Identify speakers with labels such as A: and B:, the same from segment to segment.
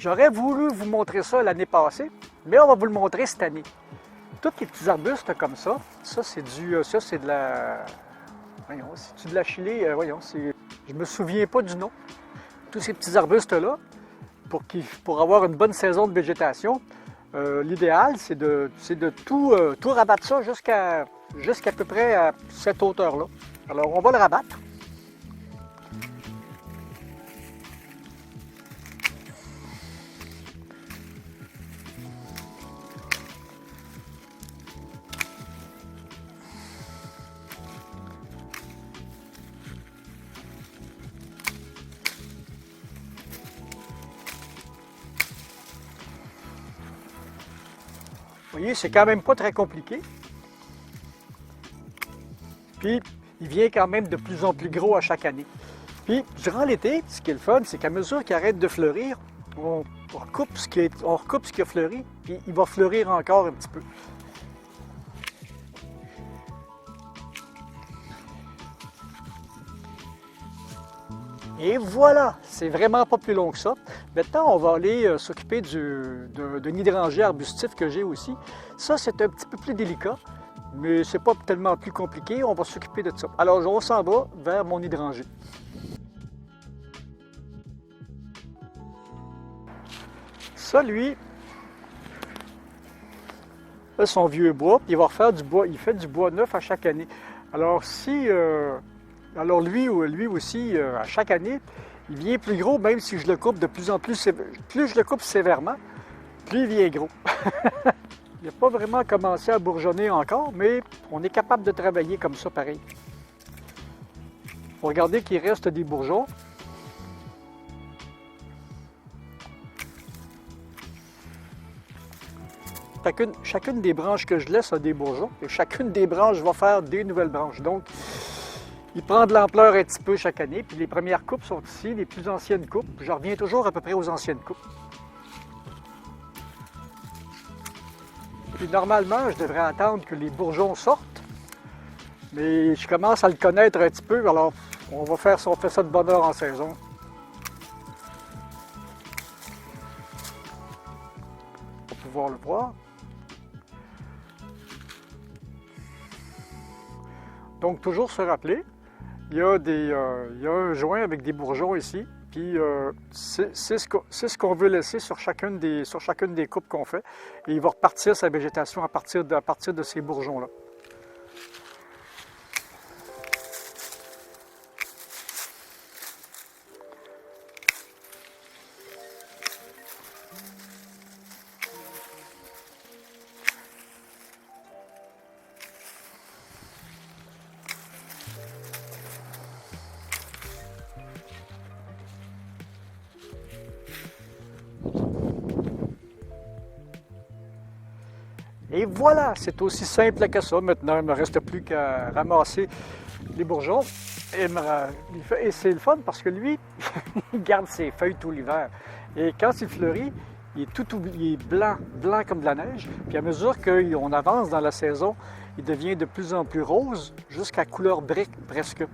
A: J'aurais voulu vous montrer ça l'année passée, mais on va vous le montrer cette année. Tous les petits arbustes comme ça c'est de la... Voyons, c'est de la chili, voyons, je me souviens pas du nom. Tous ces petits arbustes-là, pour avoir une bonne saison de végétation, l'idéal, c'est de tout rabattre ça jusqu'à peu près à cette hauteur-là. Alors, on va le rabattre. Vous voyez, c'est quand même pas très compliqué. Puis, il vient quand même de plus en plus gros à chaque année. Puis, durant l'été, ce qui est le fun, c'est qu'à mesure qu'il arrête de fleurir, on recoupe ce qui a fleuri, puis il va fleurir encore un petit peu. Et voilà, c'est vraiment pas plus long que ça. Maintenant, on va aller s'occuper d'un hydrangea arbustif que j'ai aussi. Ça, c'est un petit peu plus délicat, mais c'est pas tellement plus compliqué. On va s'occuper de ça. Alors, on s'en va vers mon hydrangea. Ça, lui, c'est son vieux bois, puis il va refaire du bois. Il fait du bois neuf à chaque année. Alors, alors lui aussi, à chaque année, il vient plus gros, même si je le coupe de plus en plus. Plus je le coupe sévèrement, plus il vient gros. Il n'a pas vraiment commencé à bourgeonner encore, mais on est capable de travailler comme ça pareil. Il faut regarder qu'il reste des bourgeons. Chacune des branches que je laisse a des bourgeons, et chacune des branches va faire des nouvelles branches. Donc, il prend de l'ampleur un petit peu chaque année, puis les premières coupes sont ici, les plus anciennes coupes. Je reviens toujours à peu près aux anciennes coupes. Puis normalement, je devrais attendre que les bourgeons sortent, mais je commence à le connaître un petit peu, alors on fait ça de bonne heure en saison. On va pouvoir le voir. Donc toujours se rappeler, il y a un joint avec des bourgeons ici, puis c'est ce qu'on veut laisser sur chacune des coupes qu'on fait. Et il va repartir sa végétation à partir de ces bourgeons-là. Et voilà, c'est aussi simple que ça. Maintenant, il ne me reste plus qu'à ramasser les bourgeons. Et c'est le fun parce que lui, il garde ses feuilles tout l'hiver. Et quand il fleurit, il est blanc comme de la neige. Puis à mesure qu'on avance dans la saison, il devient de plus en plus rose, jusqu'à couleur brique presque.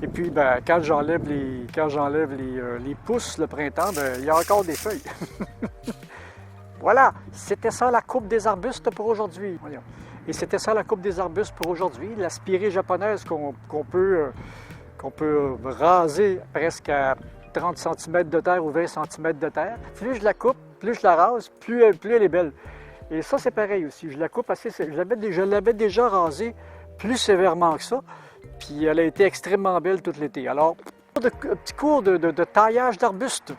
A: Et puis, quand j'enlève les pousses le printemps, il y a encore des feuilles. Voilà, c'était ça la coupe des arbustes pour aujourd'hui. Et c'était ça la coupe des arbustes pour aujourd'hui, la spirée japonaise qu'on peut raser presque à 30 cm de terre ou 20 cm de terre. Plus je la coupe, plus je la rase, plus elle est belle. Et ça, c'est pareil aussi. Je la coupe assez... Je l'avais déjà rasée plus sévèrement que ça, puis elle a été extrêmement belle tout l'été. Alors, un petit cours de taillage d'arbustes.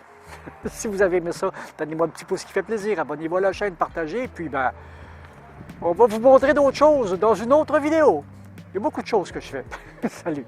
A: Si vous avez aimé ça, donnez-moi un petit pouce qui fait plaisir, abonnez-vous à la chaîne, partagez, puis on va vous montrer d'autres choses dans une autre vidéo. Il y a beaucoup de choses que je fais. Salut!